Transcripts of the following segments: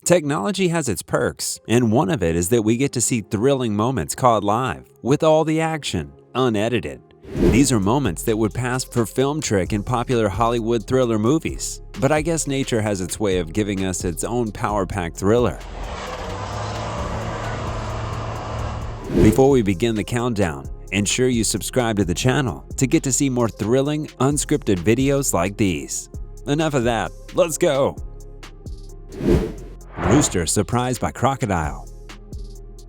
Technology has its perks, and one of it is that we get to see thrilling moments caught live, with all the action, unedited. These are moments that would pass for film trick in popular Hollywood thriller movies, but I guess nature has its way of giving us its own power-packed thriller. Before we begin the countdown, ensure you subscribe to the channel to get to see more thrilling, unscripted videos like these. Enough of that, let's go! Rooster surprised by crocodile.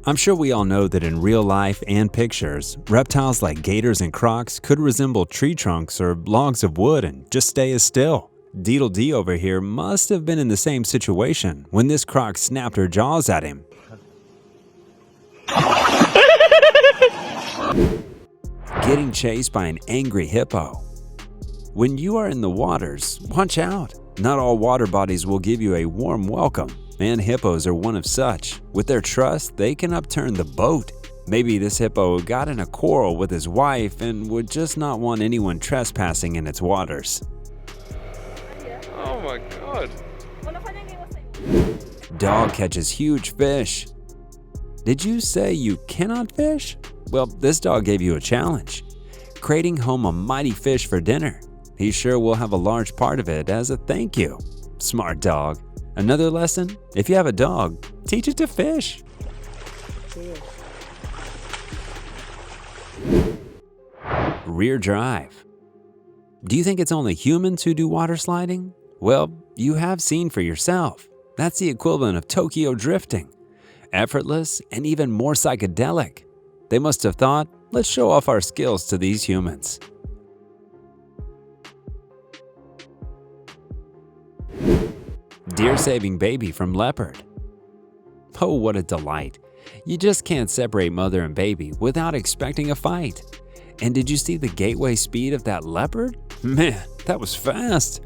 I'm sure we all know that in real life and pictures, reptiles like gators and crocs could resemble tree trunks or logs of wood and just stay as still. Deedle D over here must have been in the same situation when this croc snapped her jaws at him. Getting chased by an angry hippo. When you are in the waters, watch out. Not all water bodies will give you a warm welcome, and hippos are one of such. With their trust, they can upturn the boat. Maybe this hippo got in a quarrel with his wife and would just not want anyone trespassing in its waters. Oh my god. Dog catches huge fish. Did you say you cannot fish? Well, this dog gave you a challenge. Crating home a mighty fish for dinner. He sure will have a large part of it as a thank you. Smart dog. Another lesson? If you have a dog, teach it to fish. Rear drive. Do you think it's only humans who do water sliding? Well, you have seen for yourself. That's the equivalent of Tokyo drifting. Effortless and even more psychedelic. They must have thought, let's show off our skills to these humans. Deer saving baby from leopard. Oh, what a delight. You just can't separate mother and baby without expecting a fight. And did you see the gateway speed of that leopard? Man, that was fast.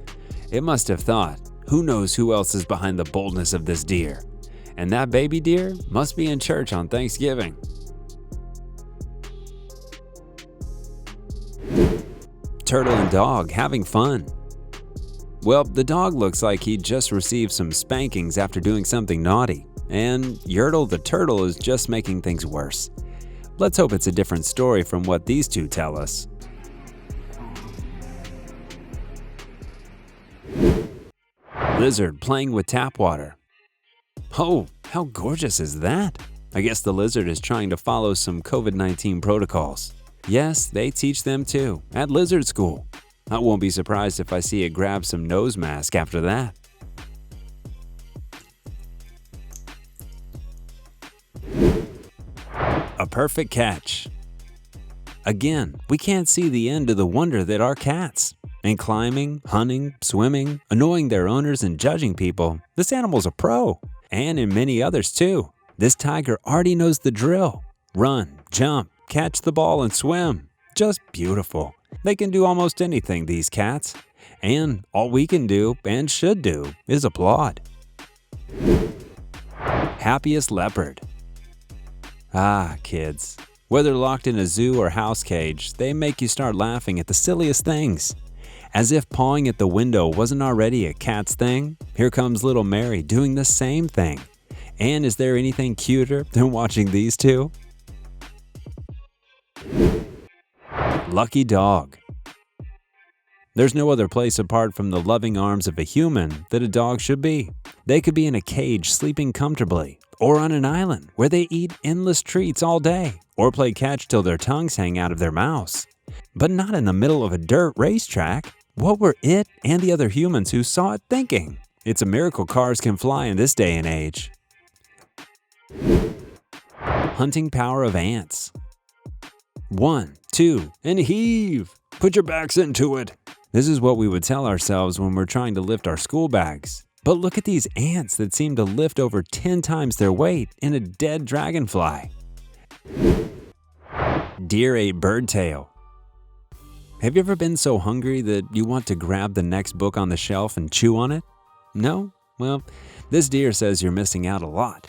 It must have thought, who knows who else is behind the boldness of this deer? And that baby deer must be in church on Thanksgiving. Turtle and dog having fun. Well, the dog looks like he just received some spankings after doing something naughty, and Yertle the turtle is just making things worse. Let's hope it's a different story from what these two tell us. Lizard playing with tap water. Oh, how gorgeous is that? I guess the lizard is trying to follow some COVID-19 protocols. Yes, they teach them too, at lizard school. I won't be surprised if I see it grab some nose mask after that. A perfect catch. Again, we can't see the end of the wonder that are cats. In climbing, hunting, swimming, annoying their owners and judging people, this animal's a pro. And in many others too. This tiger already knows the drill. Run, jump, catch the ball and swim. Just beautiful. They can do almost anything, these cats. And all we can do, and should do, is applaud. Happiest leopard. Ah, kids. Whether locked in a zoo or house cage, they make you start laughing at the silliest things. As if pawing at the window wasn't already a cat's thing, here comes little Mary doing the same thing. And is there anything cuter than watching these two? Lucky dog. There's no other place apart from the loving arms of a human that a dog should be. They could be in a cage sleeping comfortably, or on an island where they eat endless treats all day, or play catch till their tongues hang out of their mouths. But not in the middle of a dirt racetrack. What were it and the other humans who saw it thinking? It's a miracle cars can fly in this day and age. Hunting power of ants. 1, 2, and heave! Put your backs into it! This is what we would tell ourselves when we're trying to lift our school bags. But look at these ants that seem to lift over 10 times their weight in a dead dragonfly. Deer ate bird tail. Have you ever been so hungry that you want to grab the next book on the shelf and chew on it? No? Well, this deer says you're missing out a lot.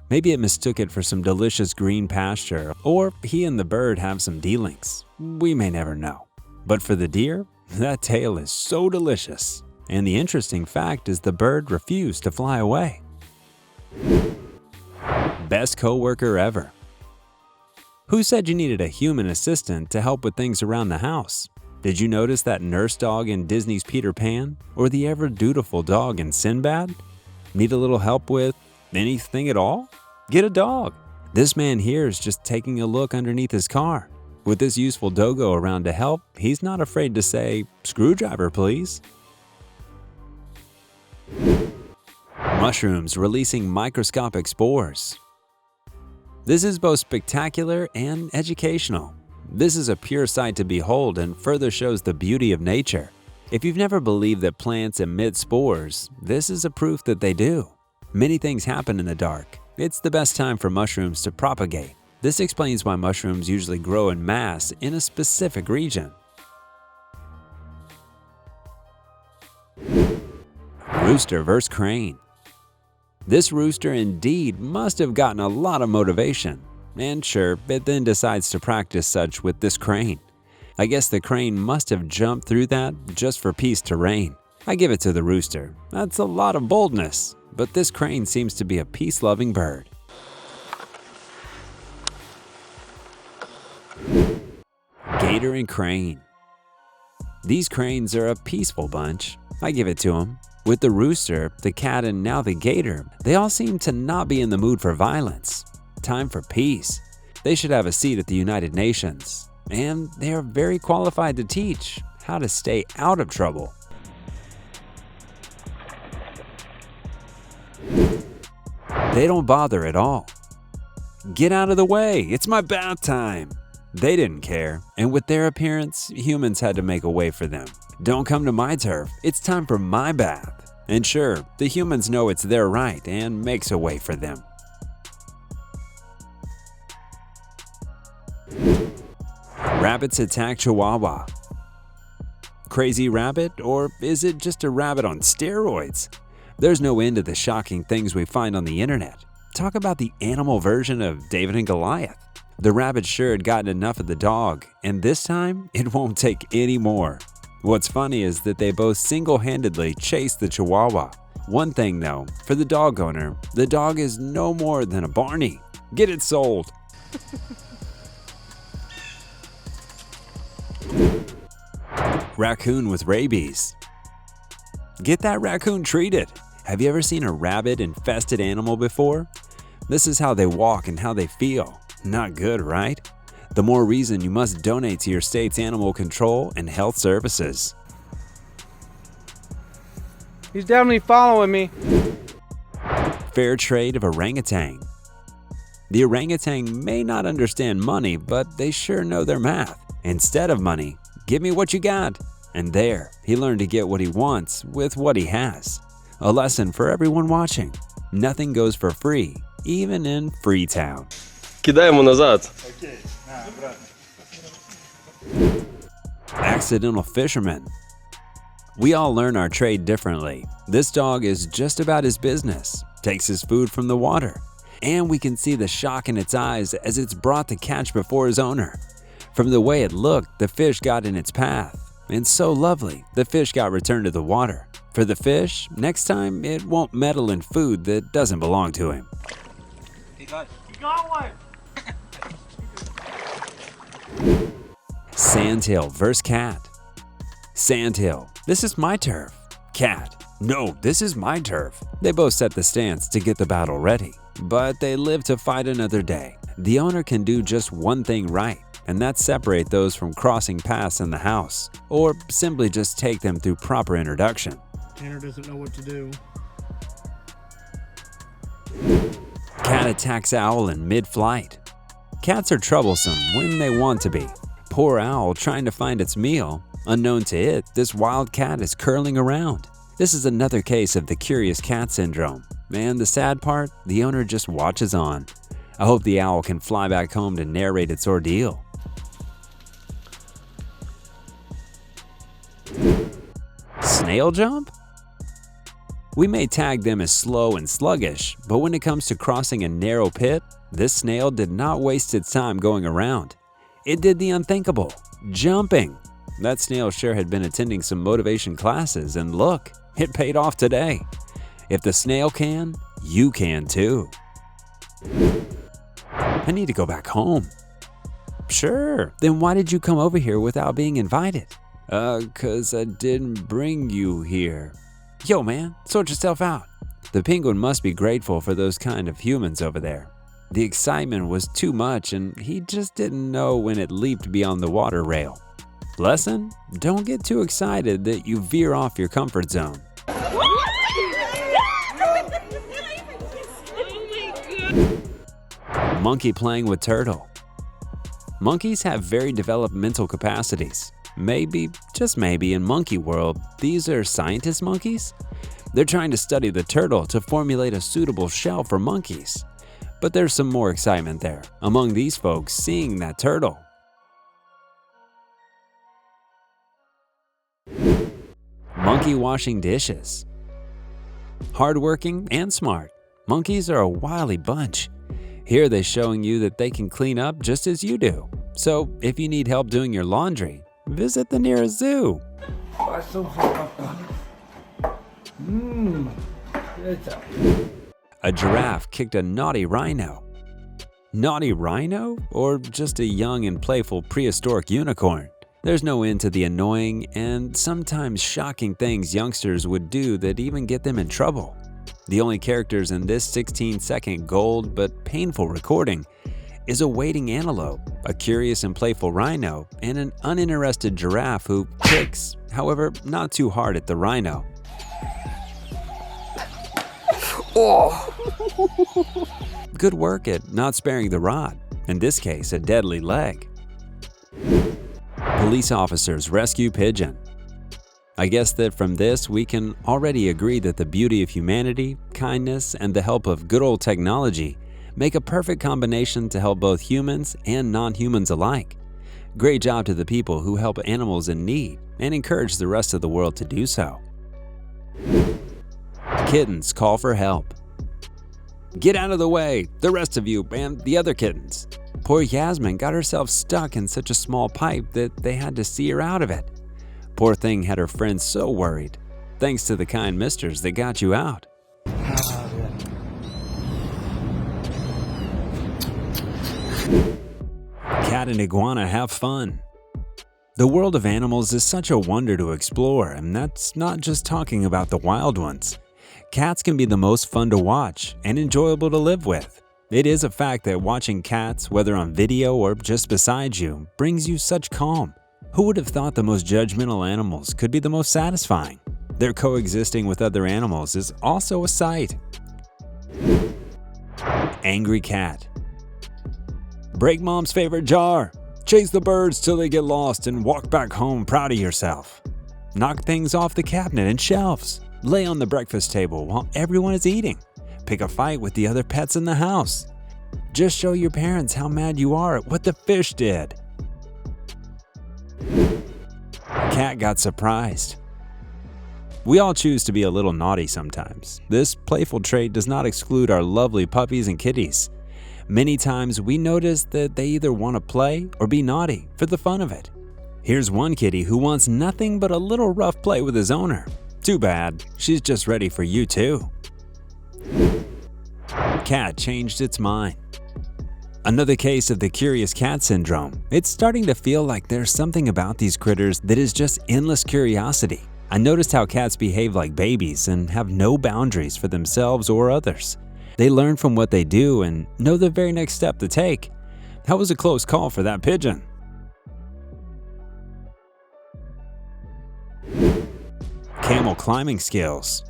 Maybe it mistook it for some delicious green pasture, or he and the bird have some dealings. We may never know. But for the deer, that tail is so delicious. And the interesting fact is the bird refused to fly away. Best coworker ever. Who said you needed a human assistant to help with things around the house? Did you notice that nurse dog in Disney's Peter Pan? Or the ever-dutiful dog in Sinbad? Need a little help with anything at all? Get a dog. This man here is just taking a look underneath his car. With this useful doggo around to help, he's not afraid to say, "Screwdriver, please." Mushrooms releasing microscopic spores. This is both spectacular and educational. This is a pure sight to behold and further shows the beauty of nature. If you've never believed that plants emit spores, this is a proof that they do. Many things happen in the dark. It's the best time for mushrooms to propagate. This explains why mushrooms usually grow in mass in a specific region. Rooster vs. crane. This rooster indeed must have gotten a lot of motivation. And sure, it then decides to practice such with this crane. I guess the crane must have jumped through that just for peace to reign. I give it to the rooster. That's a lot of boldness. But this crane seems to be a peace-loving bird. Gator and crane. These cranes are a peaceful bunch. I give it to them. With the rooster, the cat, and now the gator, they all seem to not be in the mood for violence. Time for peace. They should have a seat at the United Nations. And they are very qualified to teach how to stay out of trouble. They don't bother at all. Get out of the way, it's my bath time. They didn't care, and with their appearance, humans had to make a way for them. Don't come to my turf, it's time for my bath. And sure, the humans know it's their right and makes a way for them. Rabbits attack Chihuahua. Crazy rabbit, or is it just a rabbit on steroids? There's no end to the shocking things we find on the internet. Talk about the animal version of David and Goliath. The rabbit sure had gotten enough of the dog, and this time, it won't take any more. What's funny is that they both single-handedly chased the Chihuahua. One thing though, for the dog owner, the dog is no more than a Barney. Get it sold. Raccoon with rabies. Get that raccoon treated. Have you ever seen a rabid-infested animal before? This is how they walk and how they feel. Not good, right? The more reason you must donate to your state's animal control and health services. He's definitely following me. Fair trade of orangutan. The orangutan may not understand money, but they sure know their math. Instead of money, give me what you got. And there, he learned to get what he wants with what he has. A lesson for everyone watching. Nothing goes for free, even in Freetown. Кидай ему назад. Accidental fisherman. We all learn our trade differently. This dog is just about his business, takes his food from the water, and we can see the shock in its eyes as it's brought the catch before his owner. From the way it looked, the fish got in its path, and so lovely, the fish got returned to the water. For the fish, next time it won't meddle in food that doesn't belong to him. He got one! Sandhill vs. cat. Sandhill, this is my turf. Cat, no, this is my turf. They both set the stance to get the battle ready, but they live to fight another day. The owner can do just one thing right, and that's separate those from crossing paths in the house, or simply just take them through proper introduction. Tanner doesn't know what to do. Cat attacks owl in mid-flight. Cats are troublesome when they want to be. Poor owl trying to find its meal. Unknown to it, this wild cat is curling around. This is another case of the curious cat syndrome. And the sad part, the owner just watches on. I hope the owl can fly back home to narrate its ordeal. Snail jump? We may tag them as slow and sluggish, but when it comes to crossing a narrow pit, this snail did not waste its time going around. It did the unthinkable, jumping. That snail sure had been attending some motivation classes, and look, it paid off today. If the snail can, you can too. I need to go back home. Sure, then why did you come over here without being invited? 'Cause I didn't bring you here. Yo man, sort yourself out. The penguin must be grateful for those kind of humans over there. The excitement was too much and he just didn't know when it leaped beyond the water rail. Lesson? Don't get too excited that you veer off your comfort zone. Monkey playing with turtle. Monkeys have very developed mental capacities. Maybe, just maybe, in monkey world, these are scientist monkeys? They're trying to study the turtle to formulate a suitable shell for monkeys. But there's some more excitement there among these folks seeing that turtle. Monkey washing dishes. Hardworking and smart, monkeys are a wily bunch. Here they're showing you that they can clean up just as you do. So if you need help doing your laundry, visit the nearest zoo. A giraffe kicked a naughty rhino. Naughty rhino? Or just a young and playful prehistoric unicorn? There's no end to the annoying and sometimes shocking things youngsters would do that even get them in trouble. The only characters in this 16-second gold but painful recording is a waiting antelope, a curious and playful rhino, and an uninterested giraffe who kicks, however, not too hard at the rhino. Good work at not sparing the rod, in this case a deadly leg. Police officers rescue pigeon. I guess that from this we can already agree that the beauty of humanity, kindness, and the help of good old technology make a perfect combination to help both humans and non-humans alike. Great job to the people who help animals in need and encourage the rest of the world to do so. Kittens call for help. Get out of the way, the rest of you and the other kittens. Poor Yasmin got herself stuck in such a small pipe that they had to see her out of it. Poor thing had her friends so worried. Thanks to the kind misters that got you out. Cat and iguana have fun. The world of animals is such a wonder to explore, and that's not just talking about the wild ones. Cats can be the most fun to watch and enjoyable to live with. It is a fact that watching cats, whether on video or just beside you, brings you such calm. Who would have thought the most judgmental animals could be the most satisfying? Their coexisting with other animals is also a sight. Angry cat. Break mom's favorite jar. Chase the birds till they get lost and walk back home proud of yourself. Knock things off the cabinet and shelves. Lay on the breakfast table while everyone is eating. Pick a fight with the other pets in the house. Just show your parents how mad you are at what the fish did. Cat got surprised. We all choose to be a little naughty sometimes. This playful trait does not exclude our lovely puppies and kitties. Many times we notice that they either want to play or be naughty for the fun of it. Here's one kitty who wants nothing but a little rough play with his owner. Too bad, she's just ready for you too. Cat changed its mind. Another case of the curious cat syndrome. It's starting to feel like there's something about these critters that is just endless curiosity. I noticed how cats behave like babies and have no boundaries for themselves or others. They learn from what they do and know the very next step to take. That was a close call for that pigeon. Camel climbing skills.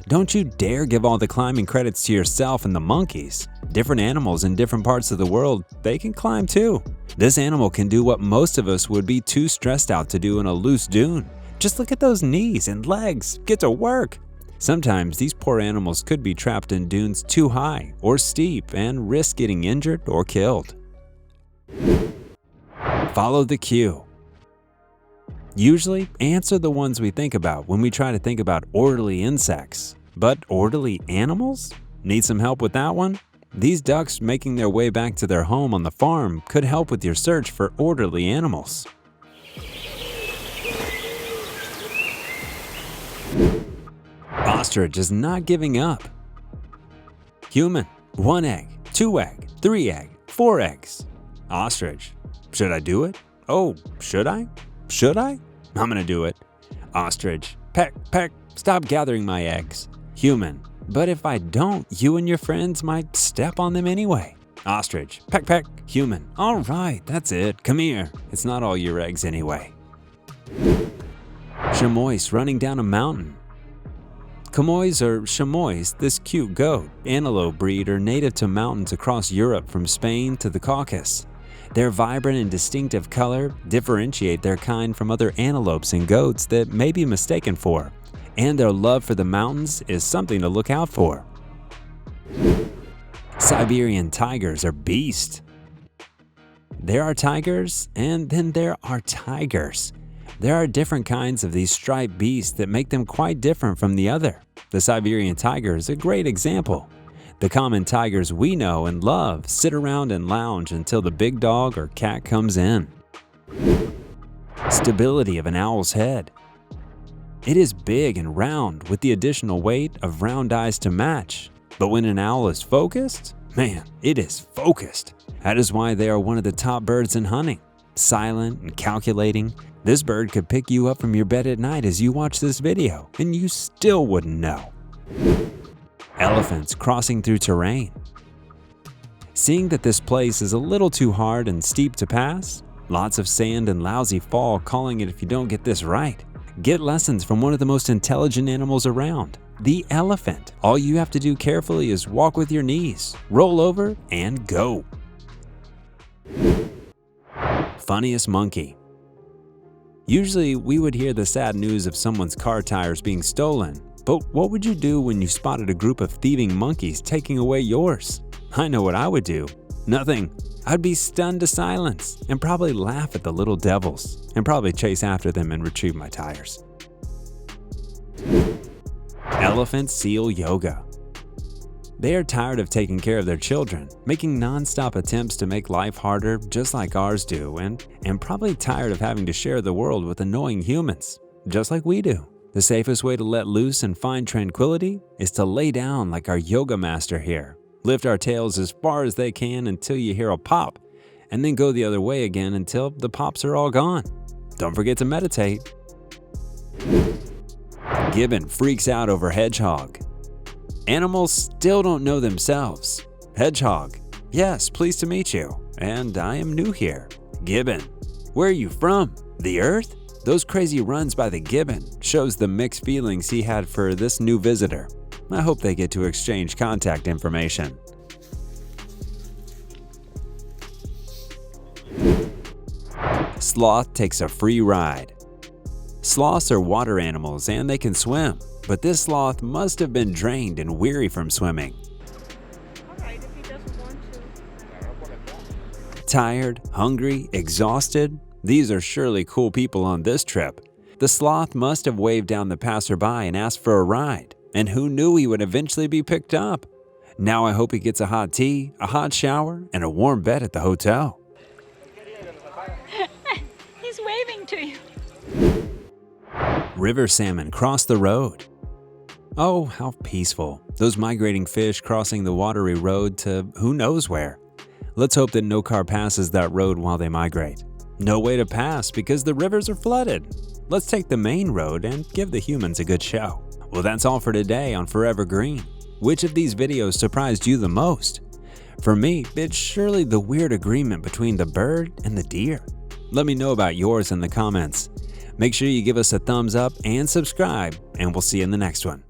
Don't you dare give all the climbing credits to yourself and the monkeys. Different animals in different parts of the world, they can climb too. This animal can do what most of us would be too stressed out to do in a loose dune. Just look at those knees and legs, get to work. Sometimes these poor animals could be trapped in dunes too high or steep and risk getting injured or killed. Follow the cue. Usually, ants are the ones we think about when we try to think about orderly insects. But orderly animals? Need some help with that one? These ducks making their way back to their home on the farm could help with your search for orderly animals. Ostrich is not giving up. Human, 1 egg, 2 egg, 3 egg, 4 eggs. Ostrich, should I do it? Oh, should I? Should I? I'm gonna do it. Ostrich, peck, peck, stop gathering my eggs. Human, but if I don't, you and your friends might step on them anyway. Ostrich, peck, peck. Human, all right, that's it. Come here. It's not all your eggs anyway. Chamois running down a mountain. Chamois or chamois, this cute goat, antelope breed are native to mountains across Europe from Spain to the Caucasus. Their vibrant and distinctive color differentiate their kind from other antelopes and goats that may be mistaken for, and their love for the mountains is something to look out for. Siberian tigers are beasts. There are tigers, and then there are tigers. There are different kinds of these striped beasts that make them quite different from the other. The Siberian tiger is a great example. The common tigers we know and love sit around and lounge until the big dog or cat comes in. Stability of an owl's head. It is big and round with the additional weight of round eyes to match. But when an owl is focused, man, it is focused. That is why they are one of the top birds in hunting. Silent and calculating, this bird could pick you up from your bed at night as you watch this video, and you still wouldn't know. Elephants crossing through terrain. Seeing that this place is a little too hard and steep to pass, lots of sand and lousy fall calling it if you don't get this right. Get lessons from one of the most intelligent animals around, the elephant. All you have to do carefully is walk with your knees, roll over, and go. Funniest monkey. Usually we would hear the sad news of someone's car tires being stolen, but what would you do when you spotted a group of thieving monkeys taking away yours? I know what I would do. Nothing. I'd be stunned to silence and probably laugh at the little devils and probably chase after them and retrieve my tires. Elephant seal yoga. They are tired of taking care of their children, making non-stop attempts to make life harder just like ours do, and probably tired of having to share the world with annoying humans, just like we do. The safest way to let loose and find tranquility is to lay down like our yoga master here. Lift our tails as far as they can until you hear a pop, and then go the other way again until the pops are all gone. Don't forget to meditate. Gibbon freaks out over hedgehog. Animals still don't know themselves. Hedgehog, yes, pleased to meet you, and I am new here. Gibbon, where are you from? The Earth? Those crazy runs by the Gibbon shows the mixed feelings he had for this new visitor. I hope they get to exchange contact information. Sloth takes a free ride. Sloths are water animals and they can swim, but this sloth must have been drained and weary from swimming. Alright, if he doesn't want to. Tired, hungry, exhausted? These are surely cool people on this trip. The sloth must have waved down the passerby and asked for a ride, and who knew he would eventually be picked up? Now I hope he gets a hot tea, a hot shower, and a warm bed at the hotel. He's waving to you. River salmon cross the road. Oh, how peaceful. Those migrating fish crossing the watery road to who knows where. Let's hope that no car passes that road while they migrate. No way to pass because the rivers are flooded. Let's take the main road and give the humans a good show. Well, that's all for today on Forever Green. Which of these videos surprised you the most? For me, it's surely the weird agreement between the bird and the deer. Let me know about yours in the comments. Make sure you give us a thumbs up and subscribe, and we'll see you in the next one.